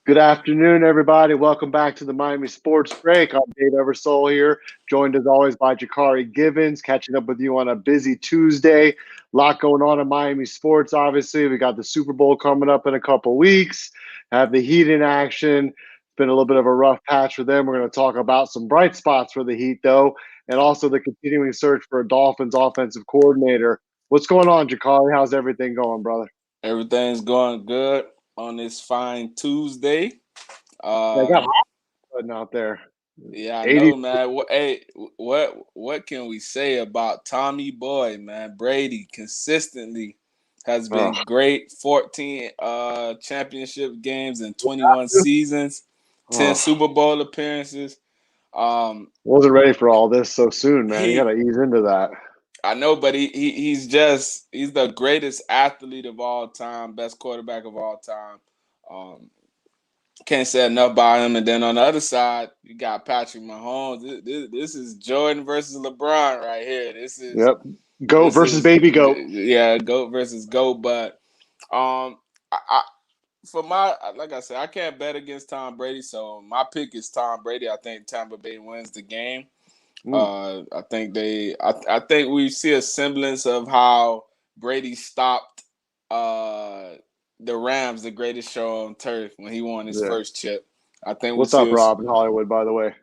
Good afternoon, everybody. Welcome back to the Miami Sports Break. I'm Dave Eversole here, joined as always by Jaccare Givens, catching up with you on a busy Tuesday. A lot going on in Miami sports, obviously. We got the Super Bowl coming up in a couple weeks, have the Heat in action. It's been a little bit of a rough patch for them. We're going to talk about some bright spots for the Heat, though, and also the continuing search for a Dolphins offensive coordinator. What's going on, Jaccare? How's everything going, brother? Everything's going good on this fine Tuesday. Yeah, I got Um, hot out there. yeah, I 80. know, man. What can we say about Tommy Boy, man? Brady consistently has Oh, been great. 14 championship games in 21 seasons, 10 oh. Super Bowl appearances. Um, Wasn't ready for all this so soon, man. You got he to ease into that. I know, but he's the greatest athlete of all time, best quarterback of all time. Um, Can't say enough about him. And then on the other side, you got Patrick Mahomes. This is Jordan versus LeBron right here. Yep. Goat This versus is baby goat. yeah, goat versus goat. But I for my like I said, I can't bet against Tom Brady, so my pick is Tom Brady. I think Tampa Bay wins the game. Mm, I think we see a semblance of how Brady stopped the Rams, the greatest show on turf, when he won his yeah. first chip. I think we What's see up, us. Rob in Hollywood, by the way?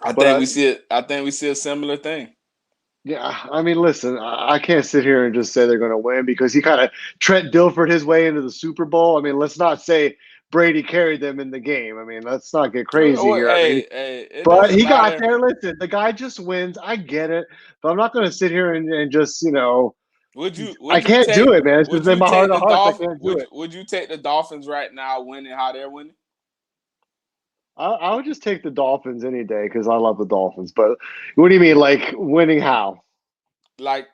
I But think we see it. I think we see a similar thing. yeah, I mean, listen, I can't sit here and just say they're going to win because he kind of Trent Dilford his way into the Super Bowl. I mean, let's not say Brady carried them in the game. I mean, let's not get crazy here. I mean, Hey, it but doesn't he got matter. there. Listen, the guy just wins. I get it, but I'm not going to sit here and just I Would you can't do take it, man. It's just would in you my heart take of the hearts. I Dolph can't do it. would you take the Dolphins right now winning how they're winning? I would just take the Dolphins any day because I love the Dolphins. But what do you mean, like winning how? Like,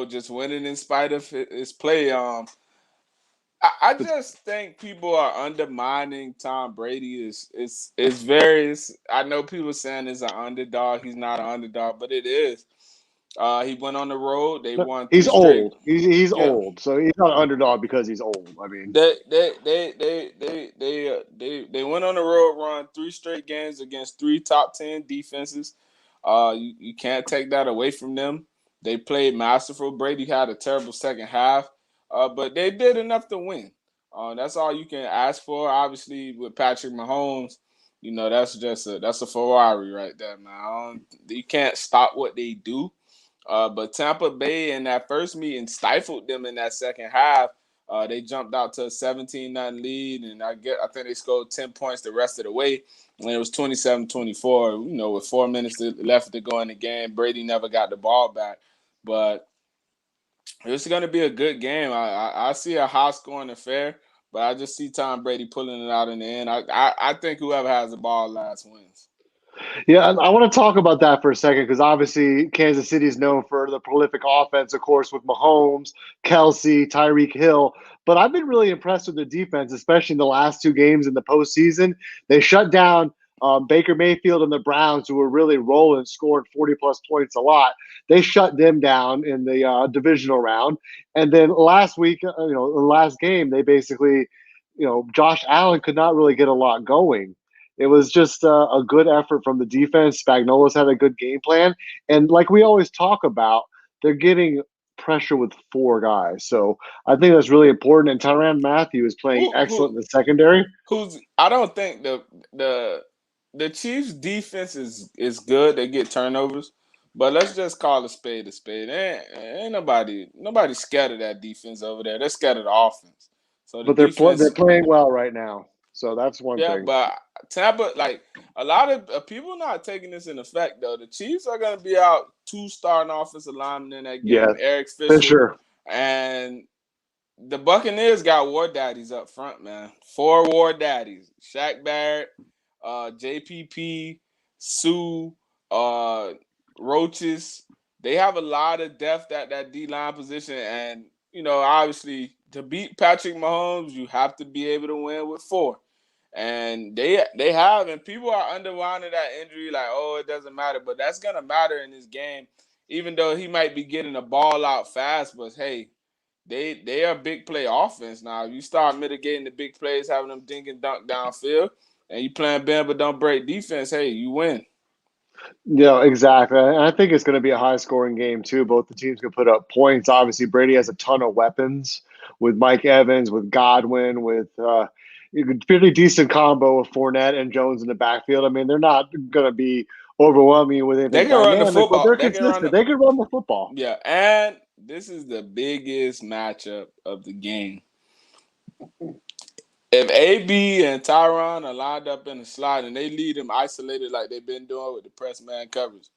just winning in spite of his play. I The, just think people are undermining Tom Brady. Is various. I know people saying he's an underdog. He's not an underdog, but it is. He went on the road. They won three he's straight. old. He's Yeah, old, so he's not an underdog because he's old. I mean, they went on the road, run three straight games against three top 10 defenses. You can't take that away from them. They played masterful. Brady had a terrible second half, but they did enough to win. That's all you can ask for. Obviously, with Patrick Mahomes, that's a Ferrari right there, man. You can't stop what they do. But Tampa Bay in that first meeting stifled them in that second half. They jumped out to a 17-0 lead, and I think they scored 10 points the rest of the way. And it was 27-24. With 4 minutes left to go in the game, Brady never got the ball back. But it's going to be a good game. I see a high scoring affair, but I just see Tom Brady pulling it out in the end. I think whoever has the ball last wins. yeah, I want to talk about that for a second because obviously Kansas City is known for the prolific offense, of course, with Mahomes, Kelsey, Tyreek Hill. But I've been really impressed with the defense, especially in the last two games in the postseason. They shut down Baker Mayfield and the Browns, who were really rolling, scored 40 plus points a lot. They shut them down in the divisional round. And then last week, the last game, they basically, Josh Allen could not really get a lot going. It was just a good effort from the defense. Spagnola's had a good game plan, and like we always talk about, they're getting pressure with four guys. So I think that's really important. And Tyrann Matthew is playing Who excellent who in the secondary. who's I don't think the the Chiefs defense is good. They get turnovers, but let's just call a spade a spade. Ain't nobody scared of that defense over there. They're scared of the offense. So the But they're defense, playing well right now. So that's one yeah, thing. but Tampa, like a lot of people not taking this in effect though. The Chiefs are going to be out two starting offensive linemen in that game, Yeah, Eric for Fisher, sure. and the Buccaneers got war daddies up front, man. Four war daddies: Shaq Barrett, JPP, Sue, uh, Roaches. They have a lot of depth at that D line position, and obviously, to beat Patrick Mahomes, you have to be able to win with four. And they have, and people are underlining that injury, like, oh, it doesn't matter, but that's gonna matter in this game, even though he might be getting the ball out fast. But hey, they are a big play offense now. You start mitigating the big plays, having them dink and dunk downfield, and you playing bend but don't break defense. Hey, you win. Yeah, exactly. And I think it's going to be a high scoring game too. Both the teams can put up points. Obviously, Brady has a ton of weapons with Mike Evans, with Godwin, with pretty decent combo of Fournette and Jones in the backfield. I mean, they're not going to be overwhelming you with They anything can run the dynamic, but football. they're They can run consistent. the They can run the football. yeah, and this is the biggest matchup of the game. If AB and Tyron are lined up in the slot and they lead them isolated like they've been doing with the press man coverage,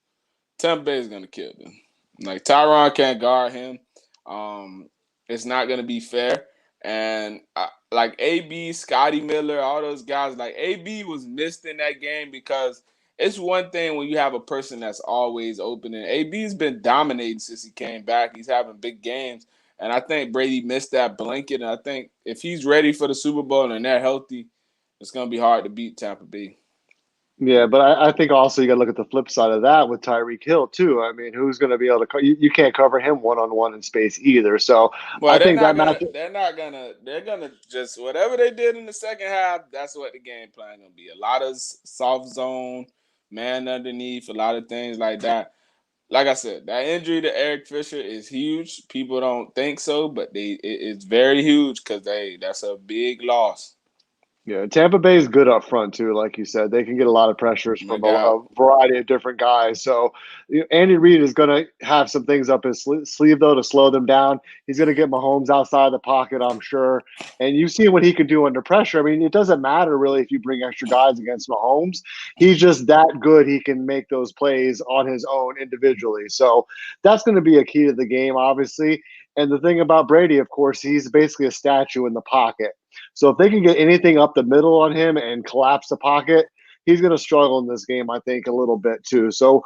Tampa Bay is gonna kill them. Like Tyron can't guard him. Um, it's not gonna be fair. And like AB, Scotty Miller, all those guys, like AB was missed in that game because it's one thing when you have a person that's always open. And AB's been dominating since he came back. He's having big games. And I think Brady missed that blanket. And I think if he's ready for the Super Bowl and they're healthy, it's gonna be hard to beat Tampa Bay. Yeah, but I think also you got to look at the flip side of that with Tyreek Hill too. I mean, who's going to be able to? You can't cover him one on one in space either. So Well, I they're think not that gonna. matchup. They're not gonna. They're gonna just whatever they did in the second half. That's what the game plan gonna be. A lot of soft zone, man underneath, a lot of things like that. Like I said, that injury to Eric Fisher is huge. People don't think so, but it's very huge because that's a big loss. Yeah, Tampa Bay is good up front too. Like you said, they can get a lot of pressures My from God. a variety of different guys. So Andy Reid is going to have some things up his sleeve though to slow them down. He's going to get Mahomes outside the pocket, I'm sure. And you see what he can do under pressure. I mean, it doesn't matter really if you bring extra guys against Mahomes. He's just that good. He can make those plays on his own individually. So that's going to be a key to the game, obviously. And the thing about Brady, of course, he's basically a statue in the pocket. So if they can get anything up the middle on him and collapse the pocket, he's going to struggle in this game, I think, a little bit too. So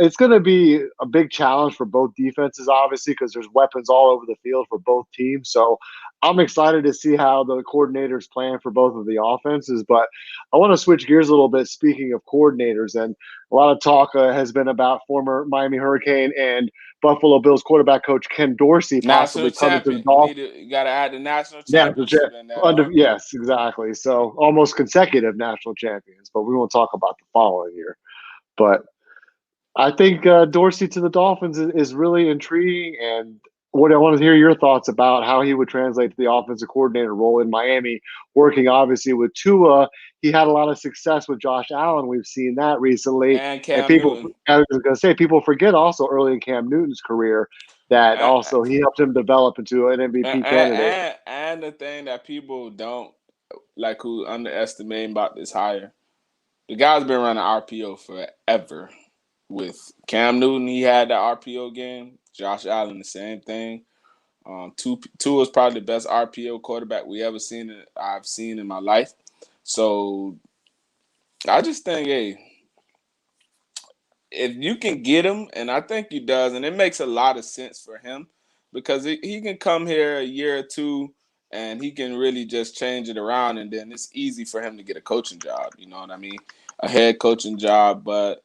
it's going to be a big challenge for both defenses, obviously, because there's weapons all over the field for both teams. So I'm excited to see how the coordinators plan for both of the offenses. But I want to switch gears a little bit. Speaking of coordinators, and a lot of talk has been about former Miami Hurricane and Buffalo Bills quarterback coach Ken Dorsey National possibly coming to the champion. Dolphins. You gotta add the national Yeah, championship in there, under dog. yes, exactly. So almost consecutive national champions, but we won't talk about the following year. But I think Dorsey to the Dolphins is really intriguing, and what I want to hear your thoughts about how he would translate to the offensive coordinator role in Miami, working obviously with Tua. He had a lot of success with Josh Allen. We've seen that recently, And and Cam people. Newton. I was going to say people forget also early in Cam Newton's career that And, also he helped him develop into an MVP candidate. and the thing that people don't like who underestimate about this hire. The guy's been running RPO forever. With Cam Newton, he had the RPO game. Josh Allen, the same thing. Two is probably the best RPO quarterback I've seen in my life. So I just think, hey, if you can get him, and I think he does, and it makes a lot of sense for him because he can come here a year or two and he can really just change it around, and then it's easy for him to get a coaching job. You know what I mean? A head coaching job, but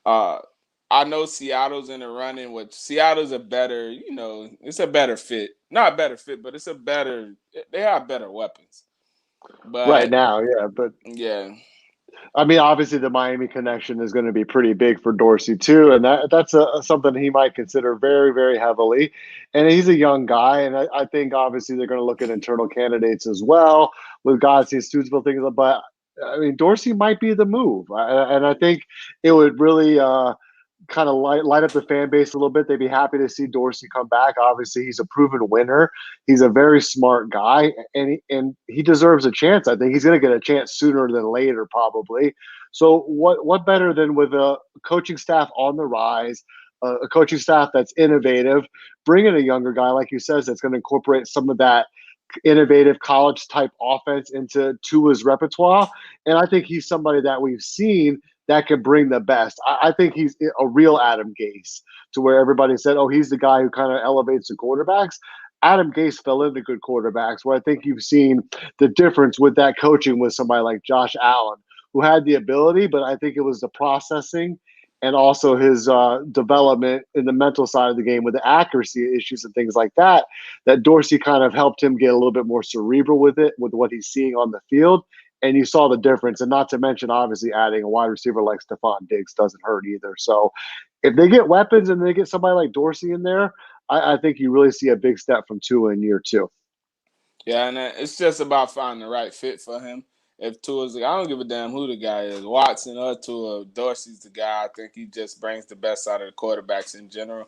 uh, I know Seattle's in the running. Which Seattle's a better, it's a better fit. Not a better fit, but it's a better. They have better weapons. Right But now, yeah, but yeah, I mean, obviously, the Miami connection is going to be pretty big for Dorsey too, and that's something he might consider very, very heavily. And he's a young guy, and I think obviously they're going to look at internal candidates as well with guys these suitable things. But I mean, Dorsey might be the move, and I think it would really kind of light up the fan base a little bit. They'd be happy to see Dorsey come back. Obviously, he's a proven winner. He's a very smart guy, and he deserves a chance. I think he's going to get a chance sooner than later, probably. So, what better than with a coaching staff on the rise, a coaching staff that's innovative, bringing a younger guy like you said that's going to incorporate some of that innovative college type offense into Tua's repertoire. And I think he's somebody that we've seen that can bring the best. I think he's a real Adam Gase, to where everybody said, oh, he's the guy who kind of elevates the quarterbacks. Adam Gase fell into good quarterbacks, where I think you've seen the difference with that coaching with somebody like Josh Allen, who had the ability, but I think it was the processing and also his development in the mental side of the game with the accuracy issues and things like that, that Dorsey kind of helped him get a little bit more cerebral with it, with what he's seeing on the field. And you saw the difference. And not to mention, obviously, adding a wide receiver like Stephon Diggs doesn't hurt either. So if they get weapons and they get somebody like Dorsey in there, I think you really see a big step from Tua in year two. Yeah, and it's just about finding the right fit for him. If Tua's the guy, I don't give a damn who the guy is, Watson or Tua, Dorsey's the guy. I think he just brings the best out of the quarterbacks in general.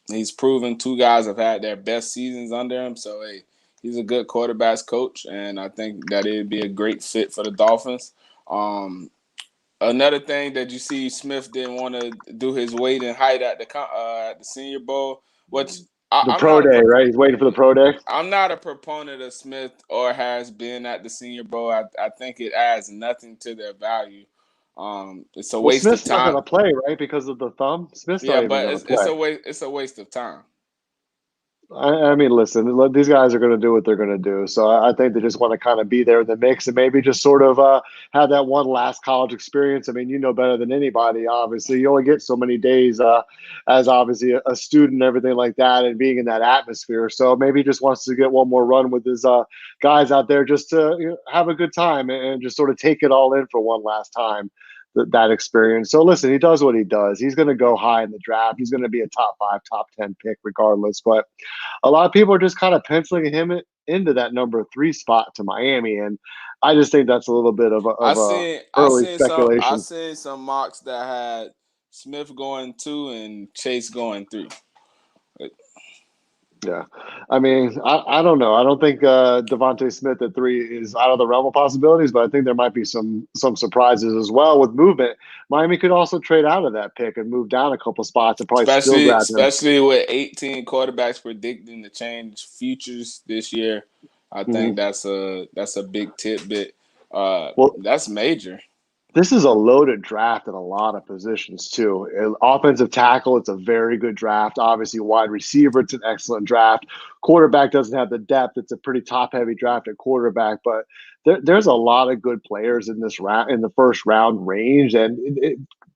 He's proven two guys have had their best seasons under him, so hey, he's a good quarterbacks coach, and I think that it'd be a great fit for the Dolphins. Another thing that you see, Smith didn't want to do his weight and height at the Senior Bowl, which The I'm pro not a day, right? He's waiting for the pro day. I'm not a proponent of Smith or has been at the Senior Bowl. I think it adds nothing to their value. It's a Well, waste of Smith's not going time. to play, right? Because of the thumb. Smith's Yeah, not even but going to it's play. a waste. It's a waste of time. I mean, listen, these guys are going to do what they're going to do. So I think they just want to kind of be there in the mix and maybe just sort of have that one last college experience. I mean, you know better than anybody, obviously. You only get so many days as obviously a student and everything like that and being in that atmosphere. So maybe he just wants to get one more run with his guys out there just to have a good time and just sort of take it all in for one last time. That experience. So listen, he does what he does. He's going to go high in the draft. He's going to be a top 5, top 10 pick regardless. But a lot of people are just kind of penciling him into that number 3 spot to Miami, and I just think that's a little bit of a early I speculation. seen some mocks that had Smith going 2 and Chase going 3. Yeah, I mean, I don't know. I don't think Devontae Smith at 3 is out of the realm of possibilities, but I think there might be some surprises as well with movement. Miami could also trade out of that pick and move down a couple spots and probably still grab him. Especially with 18 quarterbacks predicting to change futures this year. I think Mhm. that's a big tidbit. Well, That's major. this is a loaded draft in a lot of positions too. Offensive tackle, it's a very good draft. Obviously, wide receiver, it's an excellent draft. Quarterback doesn't have the depth. It's a pretty top-heavy draft at quarterback, but there's a lot of good players in this round, in the first round range, and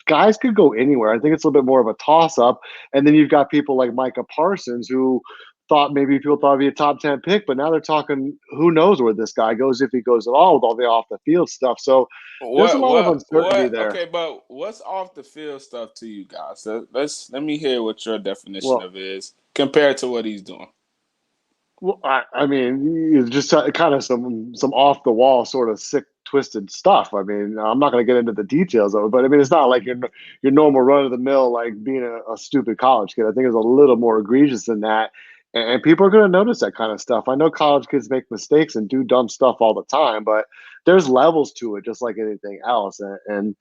guys could go anywhere. I think it's a little bit more of a toss-up. And then you've got people like Micah Parsons who people thought he'd be a top 10 pick, but now they're talking who knows where this guy goes if he goes at all with all the off the field stuff. So there's a lot of uncertainty there. Okay, but what's off the field stuff to you guys? Let me hear what your definition Well, of it is compared to what he's doing. I mean, it's just kind of some off the wall sort of sick, twisted stuff. I mean, I'm not going to get into the details of it, but I mean, it's not like your normal run of the mill like being a stupid college kid. I think it's a little more egregious than that, and people are going to notice that kind of stuff. I know college kids make mistakes and do dumb stuff all the time, but there's levels to it, just like anything else, and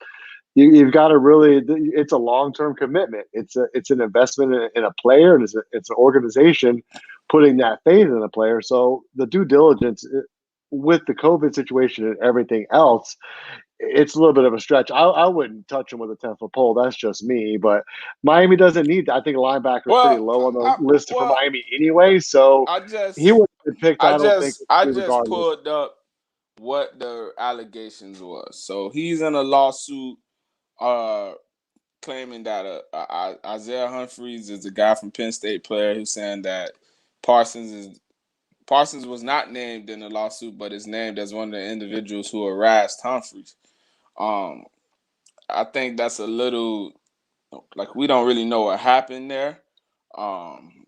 you've got to really, it's a long-term commitment. It's an investment in a player, and it's an organization putting that faith in a player. So the due diligence with the COVID situation and everything else, it's a little bit of a stretch. I wouldn't touch him with a 10-foot pole. That's just me. But Miami doesn't need that. I think a linebacker is pretty Well, low on the list for Miami anyway. So I he just would have been picked, I don't think, I just regardless. pulled up what the allegations was. So he's in a lawsuit uh claiming that Isaiah Humphries is the guy from Penn State player who's saying that Parsons was not named in the lawsuit, but is named as one of the individuals who harassed Humphries. Um, I think that's a little like we don't really know what happened there. Um,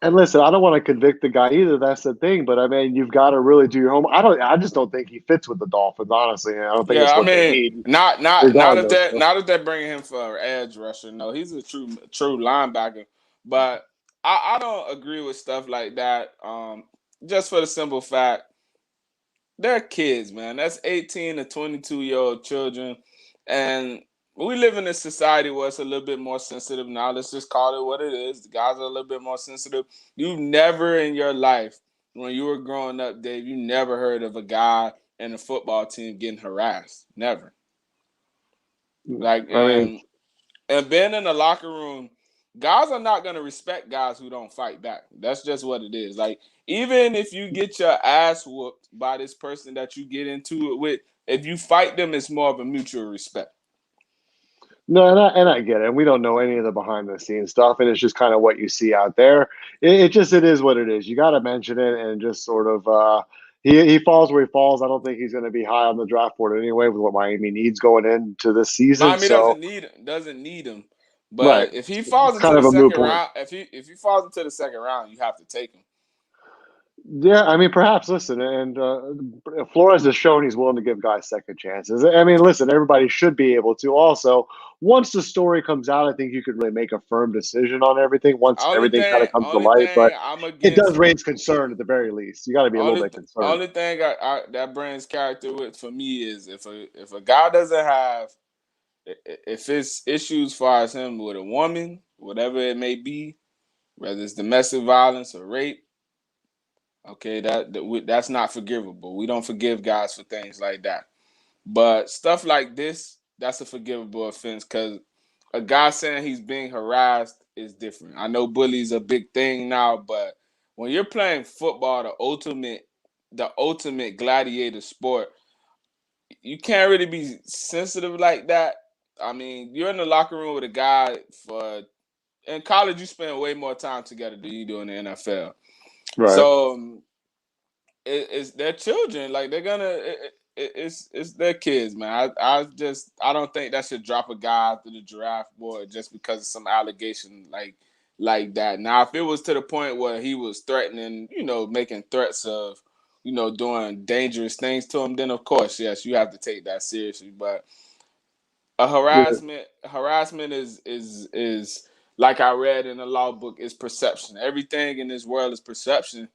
And listen, I don't want to convict the guy either. That's the thing. But I mean, you've got to really do your home. I just don't think he fits with the Dolphins. Honestly, I don't think yeah, it's I what they mean, need, regardless. So. not if they're bringing him for an edge rusher. No, he's a true linebacker. But I don't agree with stuff like that. Just for the simple fact they're kids, man. That's 18 to 22-year-old children. And we live in a society where it's a little bit more sensitive now. Let's just call it what it is. The guys are a little bit more sensitive. You've never in your life, when you were growing up, Dave, you never heard of a guy and a football team getting harassed. Never. Like, I mean, and being in the locker room, guys are not going to respect guys who don't fight back. That's just what it is. Like, even if you get your ass whooped by this person that you get into it with, if you fight them, it's more of a mutual respect. No, and I get it. We don't know any of the behind the scenes stuff, and it's just kind of what you see out there. It is what it is. You got to mention it and just sort of he falls where he falls. I don't think he's going to be high on the draft board anyway with what Miami needs going into this season. Miami So doesn't need him. right, But if he falls it's into kind the of a moot second point. round, if he falls into the second round, you have to take him. Yeah, I mean, perhaps listen, and Flores has shown he's willing to give guys second chances. I mean, listen, everybody should be able to. Also, once the story comes out, I think you could really make a firm decision on everything once everything kind of comes to Only light. But thing I'm it does against, raise concern at the very least. You got to be a little bit concerned. only thing that brings character with for me is if a guy doesn't have if it's issues far as him with a woman, whatever it may be, whether it's domestic violence or rape, okay, that's not forgivable. We don't forgive guys for things like that. But stuff like this, that's a forgivable offense because a guy saying he's being harassed is different. I know bully's a big thing now, but when you're playing football, the ultimate gladiator sport, you can't really be sensitive like that. I mean, you're in the locker room with a guy for in college, you spend way more time together than you do in the NFL. Right. So it's their children. Like they're gonna, it's their kids, man. I don't think that should drop a guy after the draft board just because of some allegation like that. Now, if it was to the point where he was threatening, making threats of, doing dangerous things to him, then of course, yes, you have to take that seriously. But a Yeah. harassment is like I read in the law book is perception. Everything in this world is perception.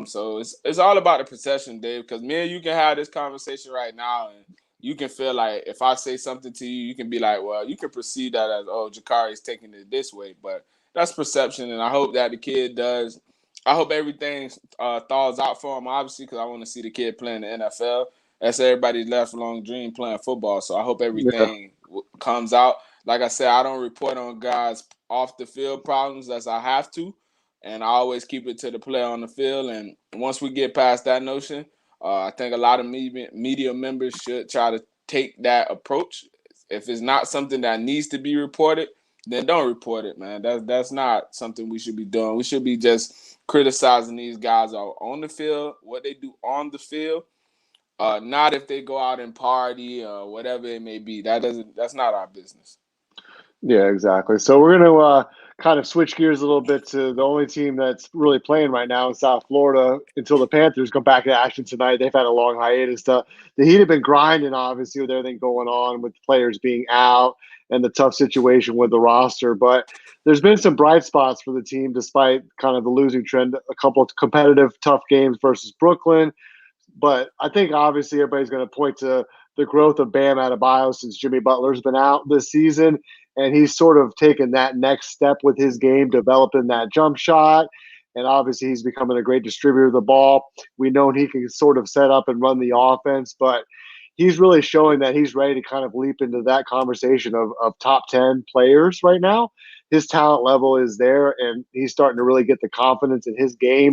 So it's all about the perception, Dave. Because me and you can have this conversation right now, and you can feel like if I say something to you, you can be like, well, you can perceive that as, oh, Jaccare is taking it this way, but that's perception, and I hope that the kid does. I hope everything thaws out for him, obviously, because I want to see the kid playing the NFL. That's everybody's lifelong dream, playing football. So I hope Yeah. everything comes out. Like I said, I don't report on guys off the field problems as I have to, and I always keep it to the player on the field. And once we get past that notion, I think a lot of media members should try to take that approach. If it's not something that needs to be reported, then don't report it, man. That's not something we should be doing. We should be just criticizing these guys on the field, what they do on the field, not if they go out and party or whatever it may be. That's not our business. Yeah, exactly. So we're going to kind of switch gears a little bit to the only team that's really playing right now in South Florida until the Panthers come back to action tonight. They've had a long hiatus. The Heat have been grinding, obviously, with everything going on with the players being out and the tough situation with the roster. But there's been some bright spots for the team despite kind of the losing trend. A couple of competitive, tough games versus Brooklyn. But I think obviously everybody's going to point to the growth of Bam Adebayo since Jimmy Butler's been out this season, and he's sort of taken that next step with his game, developing that jump shot. And obviously, he's becoming a great distributor of the ball. We know he can sort of set up and run the offense, but he's really showing that he's ready to kind of leap into that conversation of top 10 players right now. His talent level is there, and he's starting to really get the confidence in his game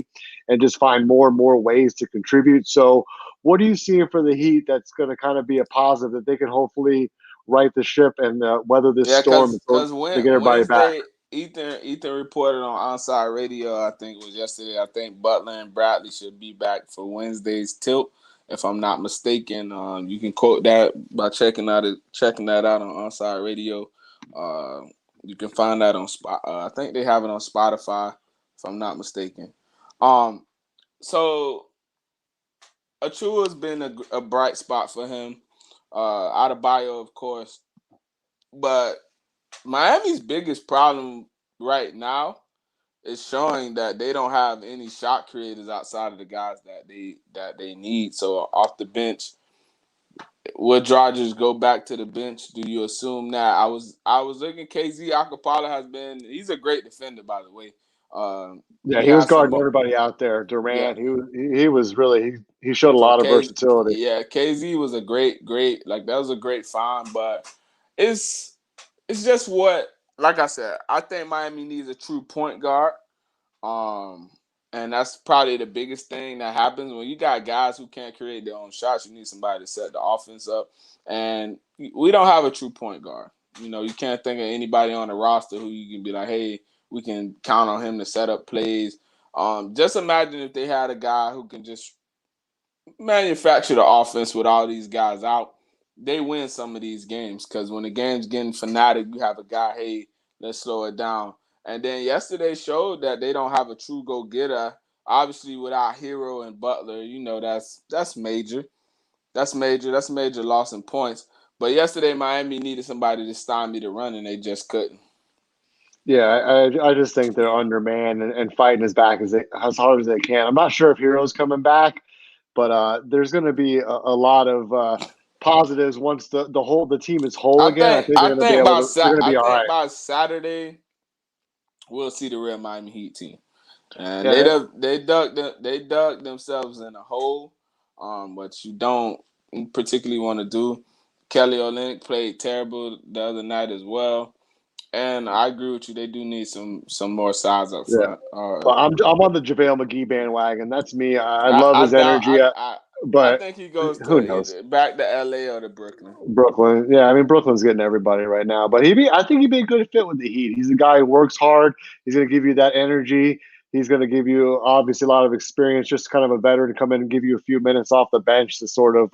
and just find more and more ways to contribute. So, what are you seeing for the Heat that's going to kind of be a positive that they can hopefully right the ship and weather this Yeah, storm cause to get everybody back? Wednesday, Ethan reported on Onside Radio. I think it was yesterday. I think Butler and Bradley should be back for Wednesday's tilt, if I'm not mistaken. You can quote that by checking that out on Onside Radio. Uh, you can find that on Spot. I think they have it on Spotify, if I'm not mistaken. Um, so Achua has been a bright spot for him. Adebayo, of course, but Miami's biggest problem right now is showing that they don't have any shot creators outside of the guys that they need. So off the bench, would Rodgers go back to the bench? Do you assume that? I was looking. KZ Akapala has been. He's a great defender, by the way. Yeah, He he was has some. guarding everybody out there. Yeah. Durant, he was really he showed a So lot of versatility. KZ was a great like that was a great find, but it's it's just what like I said, I think Miami needs a true point guard. Um and that's probably the biggest thing that happens when you got guys who can't create their own shots. You need somebody to set the offense up. And we don't have a true point guard. You can't think of anybody on the roster who you can be like, hey, we can count on him to set up plays. Just imagine if they had a guy who can just manufacture the offense with all these guys out. They win some of these games because when the game's getting fanatic, you have a guy, hey, let's slow it down. And then yesterday showed that they don't have a true go getter. Obviously, without Hero and Butler, that's major. That's major. That's a major loss in points. But yesterday, Miami needed somebody to stymie the run, and they just couldn't. Yeah, I just think they're undermanned and fighting as back as hard as they can. I'm not sure if Hero's coming back, but there's going to be a lot of positives once the team is whole again. I think they're going to be able to. They're going to be all right. By Saturday we'll see the real Miami Heat team, and Yeah, they dug themselves in a hole, what you don't particularly want to do. Kelly Olynyk played terrible the other night as well, and I agree with you. They do need some more size up yeah. front. But I'm on the JaVale McGee bandwagon. That's me. I love I his doubt. energy, I but think he goes who knows? to back to LA or to Brooklyn. Brooklyn. Yeah, I mean Brooklyn's getting everybody right now, but I think he'd be a good fit with the Heat. He's a guy who works hard. He's going to give you that energy. He's going to give you obviously a lot of experience, just kind of a veteran to come in and give you a few minutes off the bench to sort of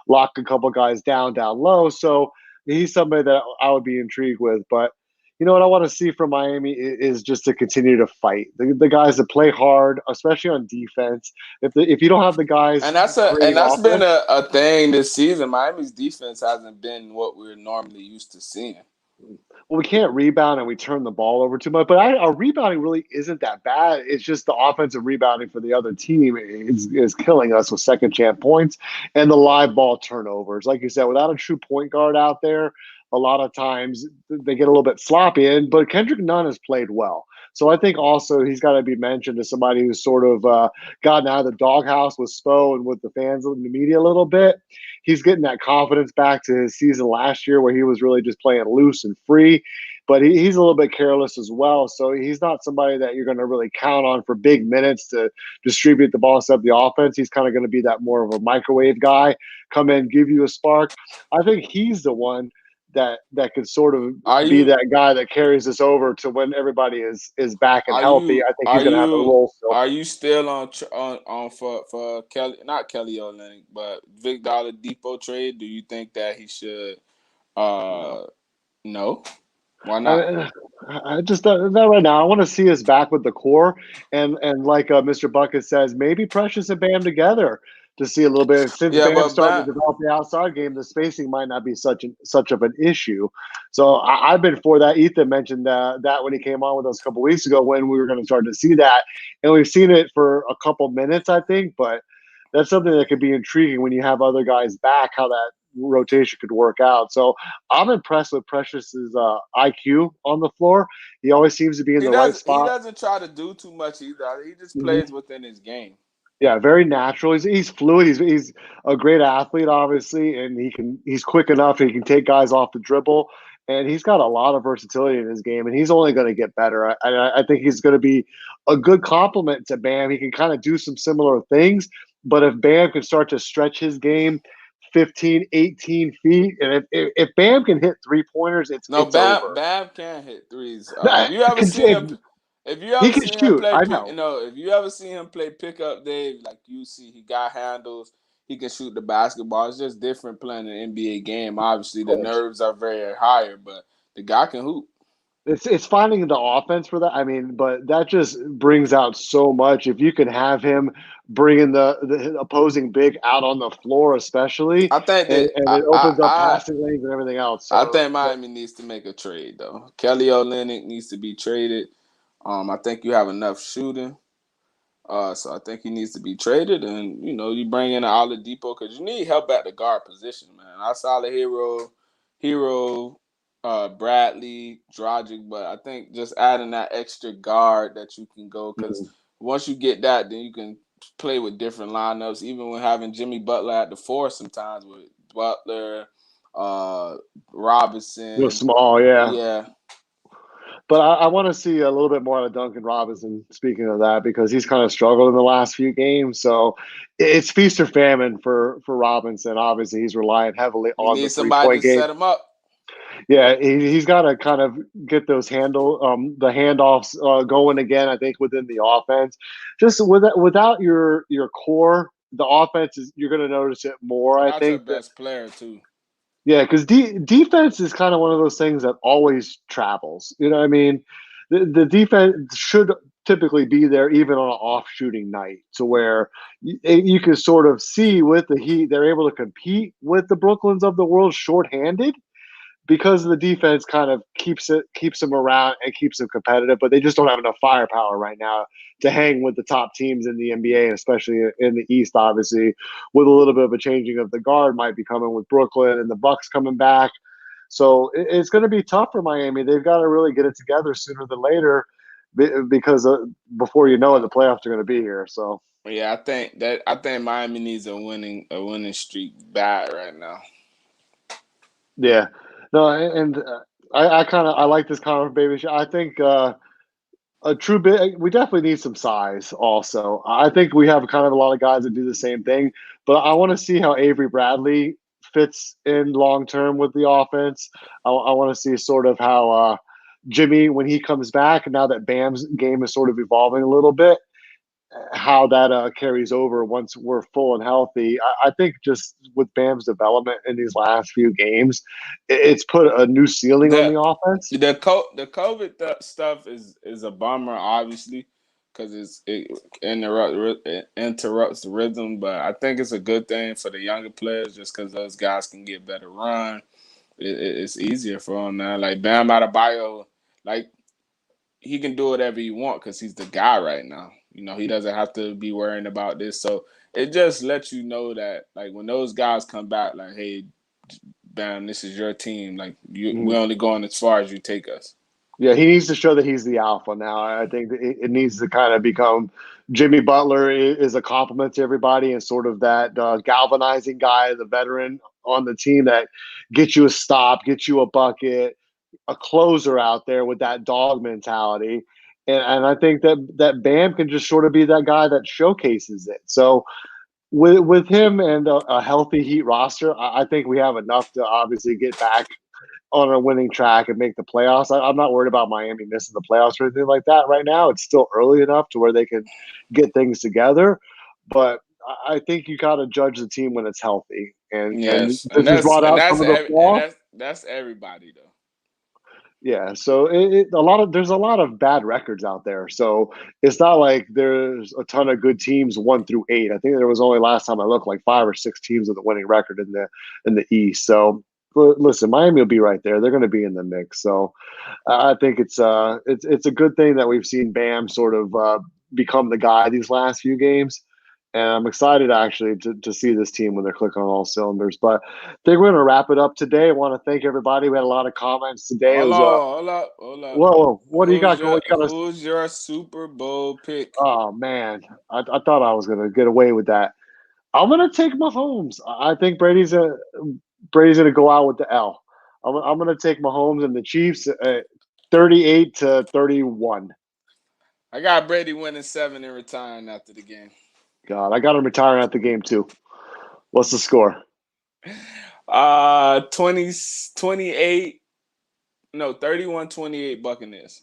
lock a couple guys down low. So he's somebody that I would be intrigued with. But you know what I want to see from Miami is just to continue to fight. The guys that play hard, especially on defense. If you don't have the guys And creating that's been offense. a thing this season. Miami's defense hasn't been what we're normally used to seeing. Well, we can't rebound and we turn the ball over too much. But our rebounding really isn't that bad. It's just the offensive rebounding for the other team is killing us with second chance points and the live ball turnovers. Like you said, without a true point guard out there, a lot of times they get a little bit sloppy. But Kendrick Nunn has played well. So I think also he's got to be mentioned as somebody who's sort of gotten out of the doghouse with Spo and with the fans and the media a little bit. He's getting that confidence back to his season last year where he was really just playing loose and free. But he's a little bit careless as well. So he's not somebody that you're going to really count on for big minutes to distribute the ball, set the offense. He's kind of going to be that more of a microwave guy, come in, give you a spark. I think he's the one that could sort of be that guy that carries us over to when everybody is back and healthy. I think he's going to have a role still. Are you still on for Kelly, not Kelly Olynyk, but Victor Oladipo trade? Do you think that he should? No. Why not? I just not right now. I want to see us back with the core, and like Mr. Bucket says, maybe Precious and Bam together to see a little bit. Since Bam's starting to develop the outside game, the spacing might not be such of an issue. So I've been for that. Ethan mentioned that when he came on with us a couple weeks ago, when we were going to start to see that, and we've seen it for a couple minutes, I think, but. That's something that could be intriguing when you have other guys back, how that rotation could work out. So I'm impressed with Precious's IQ on the floor. He always seems to be in the right spot. He doesn't try to do too much either. He just plays within his game. Yeah, very natural. He's fluid. He's a great athlete, obviously, and he's quick enough. He can take guys off the dribble, and he's got a lot of versatility in his game, and he's only going to get better. I think he's going to be a good complement to Bam. He can kind of do some similar things, but if Bam can start to stretch his game 15, 18 feet, and if Bam can hit three-pointers, it's over. Bam can hit threes. If you ever seen him shoot. play, I know. If you ever see him play pickup, Dave, like you see, he got handles. He can shoot the basketball. It's just different playing an NBA game. Obviously, the nerves are very higher, but the guy can hoop. It's finding the offense for that. I mean, but that just brings out so much. If you can have him bringing the opposing big out on the floor, especially, I think and it opens up passing lanes and everything else. So, I think Miami needs to make a trade though. Kelly Olynyk needs to be traded. I think you have enough shooting. So I think he needs to be traded, and you bring in an Oladipo because you need help at the guard position, man. I saw the Hero, Bradley, Dragic, but I think just adding that extra guard that you can go because once you get that, then you can play with different lineups. Even when having Jimmy Butler at the four, sometimes with Butler, Robinson, real small, yeah. But I want to see a little bit more of Duncan Robinson, speaking of that, because he's kind of struggled in the last few games. So it's feast or famine for Robinson. Obviously, he's relying heavily on the 3-point game. Set him up. Yeah, he's got to kind of get those the handoffs going again. I think within the offense, just without your core, the offense is you're going to notice it more. I Without your think that best player too. yeah, because defense is kind of one of those things that always travels. You know what I mean? The defense should typically be there even on an off shooting night to where you can sort of see with the Heat, they're able to compete with the Brooklyns of the world shorthanded because the defense kind of keeps them around and keeps them competitive, but they just don't have enough firepower right now to hang with the top teams in the NBA, especially in the East. Obviously, with a little bit of a changing of the guard, might be coming with Brooklyn and the Bucks coming back. So it's going to be tough for Miami. They've got to really get it together sooner than later, because before you know it, the playoffs are going to be here. So Yeah, I think Miami needs a winning streak bad right now. yeah, no, and I kind of I like this conference baby. I think. A true bit. We definitely need some size. Also, I think we have kind of a lot of guys that do the same thing. But I want to see how Avery Bradley fits in long term with the offense. I want to see sort of how Jimmy, when he comes back, now that Bam's game is sort of evolving a little bit, how that carries over once we're full and healthy. I think just with Bam's development in these last few games, it's put a new ceiling on The the offense. the COVID stuff is a bummer, obviously, because it interrupts the rhythm. But I think it's a good thing for the younger players, just because those guys can get better run. It's easier for them now. Like Bam Adebayo, like he can do whatever he want because he's the guy right now. He doesn't have to be worrying about this. So it just lets you know that, like, when those guys come back, like, hey, Bam, this is your team. Like, we're only going as far as you take us. Yeah, he needs to show that he's the alpha now. I think it needs to kind of become Jimmy Butler is a compliment to everybody and sort of that galvanizing guy, the veteran on the team that gets you a stop, gets you a bucket, a closer out there with that dog mentality. And I think that Bam can just sort of be that guy that showcases it. So with him and a healthy Heat roster, I think we have enough to obviously get back on a winning track and make the playoffs. I'm not worried about Miami missing the playoffs or anything like that right now. It's still early enough to where they can get things together. But I think you got to judge the team when it's healthy. And Yes, and this has that's brought and out that's some of the ev- and flaw. that's everybody though. Yeah, so there's a lot of bad records out there. So it's not like there's a ton of good teams 1 through 8. I think there was only last time I looked like 5 or 6 teams with a winning record in the East. So listen, Miami will be right there. They're going to be in the mix. So I think it's a good thing that we've seen Bam sort of become the guy these last few games. And I'm excited actually to see this team when they're clicking on all cylinders. But I think we're going to wrap it up today. I want to thank everybody. We had a lot of comments today. It Hold was on, hold up, hold up. whoa, what do you Who's got your going? You got us. Who's your Super Bowl pick? Oh man, I thought I was gonna get away with that. I'm gonna take Mahomes. I think Brady's gonna go out with the L. I'm gonna take Mahomes and the Chiefs, 38-31. I got Brady winning 7 and retiring after the game. God, I got him retiring at the game too. What's the score? 20, 28, no, 31-28 Buccaneers.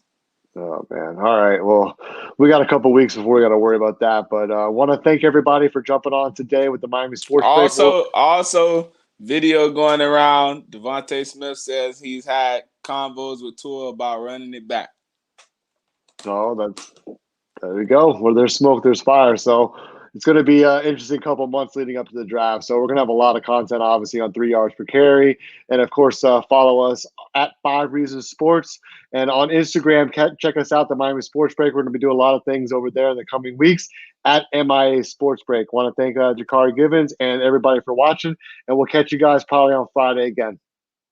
Oh man! All right. Well, we got a couple weeks before we got to worry about that. But I want to thank everybody for jumping on today with the Miami Sports Break. Also, video going around. Devontae Smith says he's had convos with Tua about running it back. Oh, there we go. Where there's smoke, there's fire. So it's going to be an interesting couple months leading up to the draft. So we're going to have a lot of content, obviously, on 3 yards per carry. And of course, follow us at 5 Reasons Sports. And on Instagram, check us out, the Miami Sports Break. We're going to be doing a lot of things over there in the coming weeks at MIA Sports Break. Want to thank Jaccare Givens and everybody for watching. And we'll catch you guys probably on Friday again.